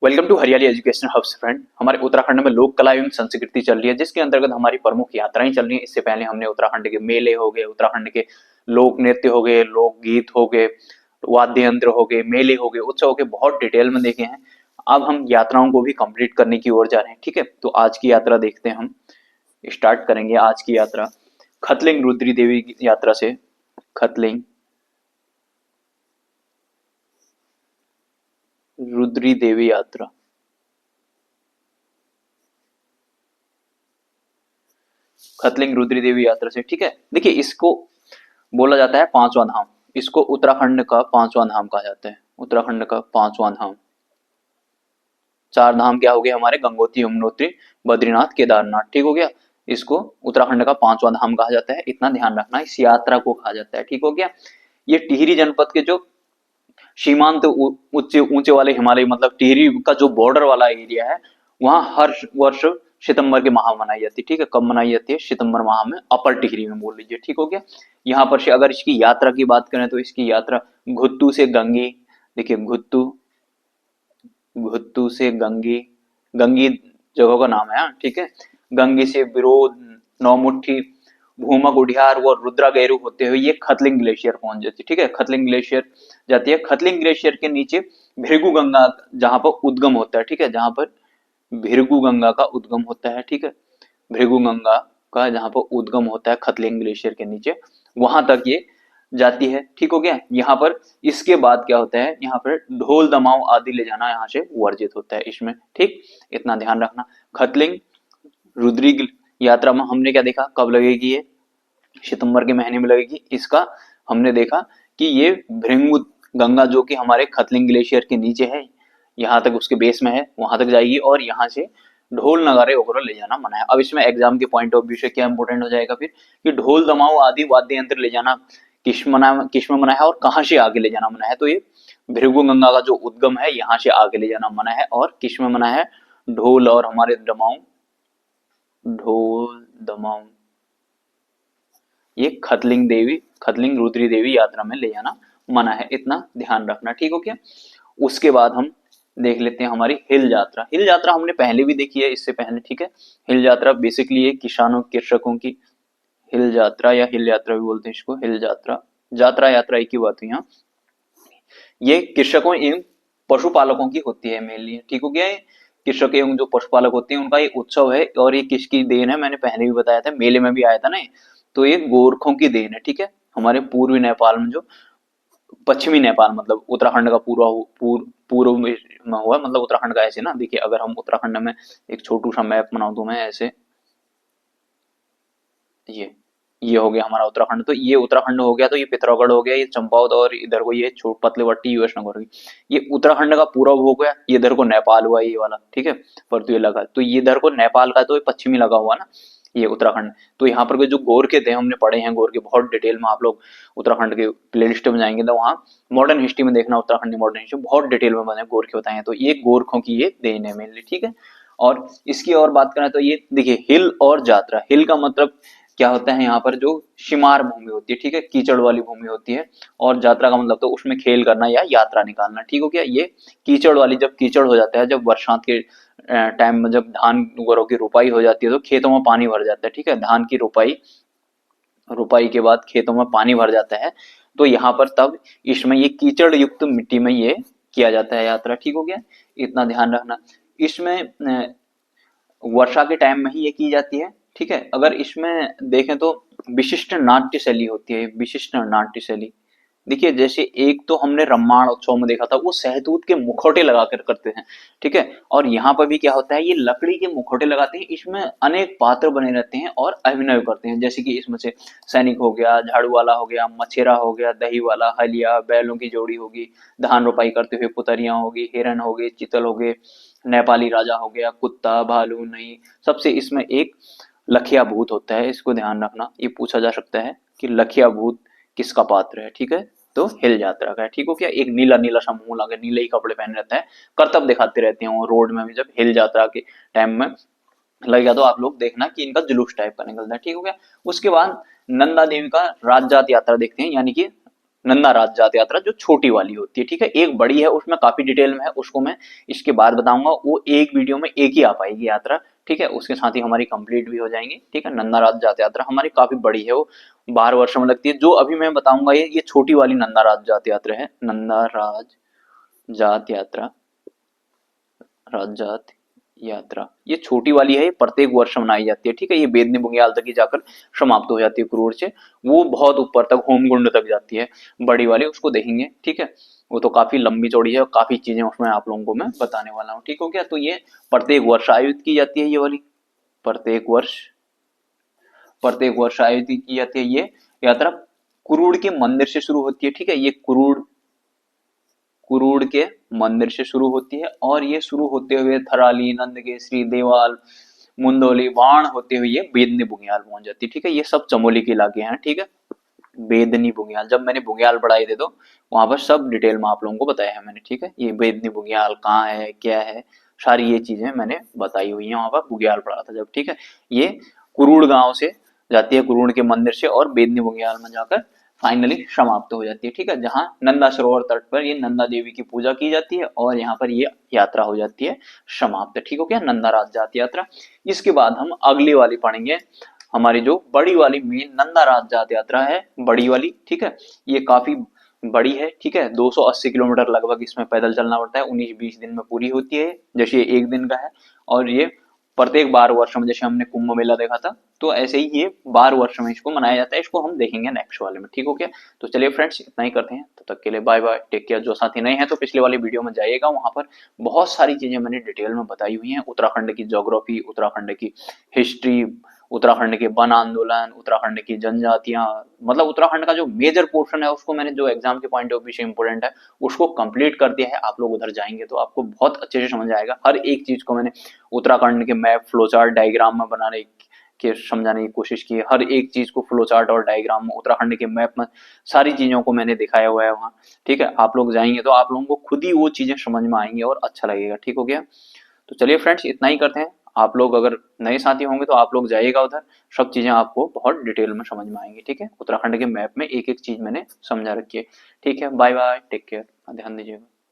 Welcome to हरियाली education hubs friend. हमारे उत्तराखंड में लोक कला एवं संस्कृति चल रही है, जिसके अंतर्गत हमारी प्रमुख यात्राएं चल रही हैं। इससे पहले हमने उत्तराखंड के मेले हो गए, उत्तराखंड के लोक नृत्य हो गए, लोक गीत हो गए, वाद्य यंत्र हो गए, मेले हो गए, उत्सव हो गए, बहुत डिटेल में देखे हैं। अब हम यात्राओं को भी कंप्लीट करने की ओर जा रहे हैं। ठीक है, तो आज की यात्रा देखते हैं। हम स्टार्ट करेंगे आज की यात्रा खतलिंग रुद्री देवी की यात्रा से। खतलिंग रुद्री देवी यात्रा। खतलिंग रुद्री देवी यात्रा से। ठीक है, देखिए इसको बोला जाता है पांचवा धाम। इसको उत्तराखंड का पांचवा धाम कहा जाता है। उत्तराखंड का पांचवा धाम। चार धाम क्या हो गए हमारे? गंगोत्री, यमुनोत्री, बद्रीनाथ, केदारनाथ। ठीक हो गया। इसको उत्तराखंड का पांचवा धाम कहा जाता है, इतना ध्यान रखना। इस यात्रा को कहा जाता है। ठीक हो गया। ये टिहरी जनपद के जो सीमांत ऊंचे ऊंचे वाले हिमालय, मतलब टिहरी का जो बॉर्डर वाला एरिया है, वहां हर वर्ष सितंबर के माह मनाई जाती है। ठीक है, कब मनाई जाती है? सितंबर माह में, अपर टिहरी में बोल लीजिए। ठीक हो गया। यहाँ पर से अगर इसकी यात्रा की बात करें तो इसकी यात्रा घुत्तू से गंगी, देखिए घुत्तू, घुत्तू से गंगी, गंगी जगह का नाम है। हाँ, ठीक है। गंगी से बिरोध, नौमुट्ठी, भूमक, उडियार व रुद्रा गैरू होते हुए ये खतलिंग ग्लेशियर पहुंच जाती है। ठीक है, खतलिंग ग्लेशियर जाती है। खतलिंग ग्लेशियर के नीचे भृगु गंगा जहां पर उद्गम होता है। ठीक है, जहां पर भृगु गंगा का उद्गम होता है। ठीक है, भृगु गंगा का जहां पर उद्गम होता है खतलिंग ग्लेशियर के नीचे, वहां तक ये जाती है। ठीक हो गया। यहाँ पर इसके बाद क्या होता है? यहाँ पर ढोल दमाव आदि ले जाना यहाँ से वर्जित होता है इसमें। ठीक, इतना ध्यान रखना। खतलिंग रुद्री यात्रा में हमने क्या देखा? कब लगेगी ये? सितंबर के महीने में लगेगी। इसका हमने देखा कि ये भृंगु गंगा जो कि हमारे खतलिंग ग्लेशियर के नीचे है, यहाँ तक उसके बेस में है, वहां तक जाएगी और यहाँ से ढोल नगारे वगैरह ले जाना मना है। अब इसमें एग्जाम के पॉइंट ऑफ व्यू से क्या इंपोर्टेंट हो जाएगा फिर कि ढोल दमाऊ आदि वाद्य यंत्र ले जाना किस में मना है और कहाँ से आगे ले जाना मना है? तो ये भृगु गंगा का जो उद्गम है यहाँ से आगे ले जाना मना है। और किस में मना है? ढोल और हमारे दमाऊ, ढोल दमाऊ, ये खतलिंग देवी, खतलिंग रुद्री देवी यात्रा में ले जाना मना है, इतना ध्यान रखना। ठीक हो गया। उसके बाद हम देख लेते हैं हमारी हिल यात्रा। हिल यात्रा हमने पहले भी देखी है, इससे पहले। ठीक है, हिल यात्रा बेसिकली ये किसानों, कृषकों की हिल यात्रा या हिल यात्रा भी बोलते हैं इसको। हिल यात्रा, यात्रा यात्रा एक ही बात हुई। यहाँ ये कृषकों एवं पशुपालकों की होती है मेनली। ठीक हो गया। कृषक एवं जो पशुपालक होते हैं उनका ये उत्सव है। और ये किसकी देन है? मैंने पहले भी बताया था, मेले में भी आया था ना। तो ये गोरखों की देन है। ठीक है, हमारे पूर्वी नेपाल में, जो पश्चिमी नेपाल, मतलब उत्तराखंड का पूर्व में हुआ, मतलब उत्तराखंड का ऐसे ना। देखिए अगर हम उत्तराखंड में एक छोटू सा मैप बनाऊं तो मैं ऐसे, ये हो गया हमारा उत्तराखंड। तो ये उत्तराखंड हो गया। तो ये पिथौरागढ़ हो गया, ये चंपावत, और इधर को ये छोट पतलेवट्टी यूएस नगर होगी। ये उत्तराखंड का पूर्व हो गया। ये इधर को नेपाल हुआ ये वाला। ठीक है, पर तो ये लगा, तो ये इधर को नेपाल का, तो ये पश्चिमी लगा हुआ ना ये उत्तराखंड। तो यहाँ पर जो गोरखे थे हमने पढ़े हैं, गोरखे बहुत डिटेल में, आप लोग उत्तराखंड के प्लेलिस्ट में जाएंगे तो वहाँ मॉडर्न हिस्ट्री में देखना, उत्तराखंड की मॉडर्न हिस्ट्री बहुत डिटेल में बने गोरखे बताए हैं। तो ये गोरखों की ये देन है मेनली। ठीक है, और इसकी और बात करें तो ये देखिए हिल और यात्रा। हिल का मतलब क्या होता है? यहाँ पर जो शिमार भूमि होती है, ठीक है, कीचड़ वाली भूमि होती है। और यात्रा का मतलब तो उसमें खेल करना या यात्रा निकालना। ठीक हो गया। ये कीचड़ वाली, जब कीचड़ हो जाता है, जब बरसात के टाइम में, जब धान वगैरह की रुपाई हो जाती है तो खेतों में पानी भर जाता है। ठीक है, धान की रुपाई, रुपाई के बाद खेतों में पानी भर जाता है। तो यहाँ पर तब इसमें ये कीचड़ युक्त मिट्टी में ये किया जाता है यात्रा। ठीक हो गया, इतना ध्यान रखना। इसमें वर्षा के टाइम में ही ये की जाती है। ठीक है, अगर इसमें देखें तो विशिष्ट नाट्य शैली होती है। विशिष्ट नाट्य शैली, देखिए जैसे एक तो हमने रम्माण उत्सव में देखा था, वो सहतूत के मुखौटे लगाकर करते हैं। ठीक है, और यहाँ पर भी क्या होता है? ये लकड़ी के मुखौटे लगाते हैं। इसमें अनेक पात्र बने रहते हैं और अभिनय करते हैं। जैसे कि इसमें से सैनिक हो गया, झाड़ू वाला हो गया, मछेरा हो गया, दही वाला, हलिया, बैलों की जोड़ी होगी, धान रोपाई करते हुए पुतरियां होगी, हिरन हो गए, चितल हो गए, नेपाली राजा हो गया, कुत्ता, भालू, नहीं, सबसे इसमें एक लखिया भूत होता है। इसको ध्यान रखना, ये पूछा जा सकता है कि लखिया भूत किसका पात्र है। ठीक है, तो हिल यात्रा का है। ठीक हो क्या? एक नीला नीला सा मुंह लगे, नीले ही कपड़े पहने रहता है, करतब दिखाते रहते हैं वो रोड में भी। जब हिल यात्रा के टाइम में लगेगा तो आप लोग देखना कि इनका जुलूस टाइप का निकलता है। ठीक हो गया। उसके बाद नंदा देवी का राजजात यात्रा देखते हैं, यानी कि नंदा राज जात यात्रा जो छोटी वाली होती है, ठीक है। एक बड़ी है उसमें काफी डिटेल में है, उसको मैं इसके बाद बताऊंगा, वो एक वीडियो में एक ही आ पाएगी यात्रा, ठीक है। उसके साथ ही हमारी कंप्लीट भी हो जाएंगी, ठीक है। नंदा राज जात यात्रा हमारी काफी बड़ी है, वो 12 वर्षों में लगती है। जो अभी मैं बताऊंगा ये छोटी वाली नंदा राज जात यात्रा है, नंदा राज जात यात्रा, राज जात यात्रा ये छोटी वाली है, ये प्रत्येक वर्ष मनाई जाती है, ठीक है। ये बेदनी बुग्याल तक ही जाकर समाप्त हो जाती है कुरूर से, वो बहुत ऊपर तक होमकुंड तक जाती है, बड़ी वाली उसको देखेंगे, ठीक है। वो तो काफी लंबी चौड़ी है और काफी चीजें उसमें आप लोगों को मैं बताने वाला हूँ, ठीक हो गया। तो ये प्रत्येक वर्ष आयोजित की जाती है, ये वाली प्रत्येक प्रत्येक वर्ष आयोजित की जाती है ये यात्रा। कुरूड़ के मंदिर से शुरू होती है, ठीक है। ये कुरूड़ कुरूड़ के मंदिर से शुरू होती है और ये शुरू होते हुए थराली, नंदकेसरी, देवाल, मुंदोली, बाण होते हुए ये बेदनी बुग्याल पहुंच जाती है, ठीक है। ये सब चमोली के इलाके हैं, ठीक है। बेदनी बुग्याल, जब मैंने बुग्याल पढ़ाई थी तो वहां पर सब डिटेल में आप लोगों को बताया है मैंने, ठीक है। ये बेदनी बुग्याल कहाँ है, क्या है, सारी ये चीजें मैंने बताई हुई है, वहां पर बुग्याल पढ़ा था जब, ठीक है। ये कुरूड़ गांव से जाती है, कुरूड़ के मंदिर से, और बेदनी बुग्याल में जाकर फाइनली समाप्त हो जाती है, ठीक है। जहां नंदा सरोवर तट पर ये नंदा देवी की पूजा की जाती है और यहाँ पर ये यात्रा हो जाती है समाप्त, ठीक हो गया, नंदा राज जात यात्रा। इसके बाद हम अगली वाली पढ़ेंगे, हमारी जो बड़ी वाली मेन नंदा राज जात यात्रा है, बड़ी वाली, ठीक है। ये काफी बड़ी है, ठीक है। 280 किलोमीटर लगभग इसमें पैदल चलना पड़ता है, 19-20 दिन में पूरी होती है, जैसे ये एक दिन का है। और ये प्रत्येक 12 वर्ष में, जैसे हमने कुंभ मेला देखा था, तो ऐसे ही ये 12 वर्ष में इसको मनाया जाता है। इसको हम देखेंगे नेक्स्ट वाले में, ठीक हो गया। तो चलिए फ्रेंड्स, इतना ही करते हैं, तब तक के लिए बाय बाय, टेक केयर। जो साथी नहीं है तो पिछले वाली वीडियो में जाइएगा, वहां पर बहुत सारी चीजें मैंने डिटेल में बताई हुई हैं, उत्तराखंड की ज्योग्राफी, उत्तराखंड की हिस्ट्री, उत्तराखंड के वन आंदोलन, उत्तराखंड की जनजातियां, मतलब उत्तराखंड का जो मेजर पोर्शन है उसको मैंने, जो एग्जाम के पॉइंट ऑफ व्यू से इंपोर्टेंट है, उसको कंप्लीट कर दिया है। आप लोग उधर जाएंगे तो आपको बहुत अच्छे से समझ आएगा, हर एक चीज को मैंने उत्तराखंड के मैप, फ्लो चार्ट, डायग्राम में बनाने के समझाने की कोशिश की है। हर एक चीज को फ्लो चार्ट और डायग्राम में, उत्तराखंड के मैप में सारी चीजों को मैंने दिखाया हुआ है वहाँ, ठीक है। आप लोग जाएंगे तो आप लोगों को खुद ही वो चीजें समझ में आएंगी और अच्छा लगेगा, ठीक हो गया। तो चलिए फ्रेंड्स, इतना ही करते हैं। आप लोग अगर नए साथी होंगे तो आप लोग जाइएगा उधर, सब चीजें आपको बहुत डिटेल में समझ में आएंगी, ठीक है। उत्तराखंड के मैप में एक एक चीज मैंने समझा रखी है, ठीक है। बाय बाय, टेक केयर, ध्यान दीजिएगा।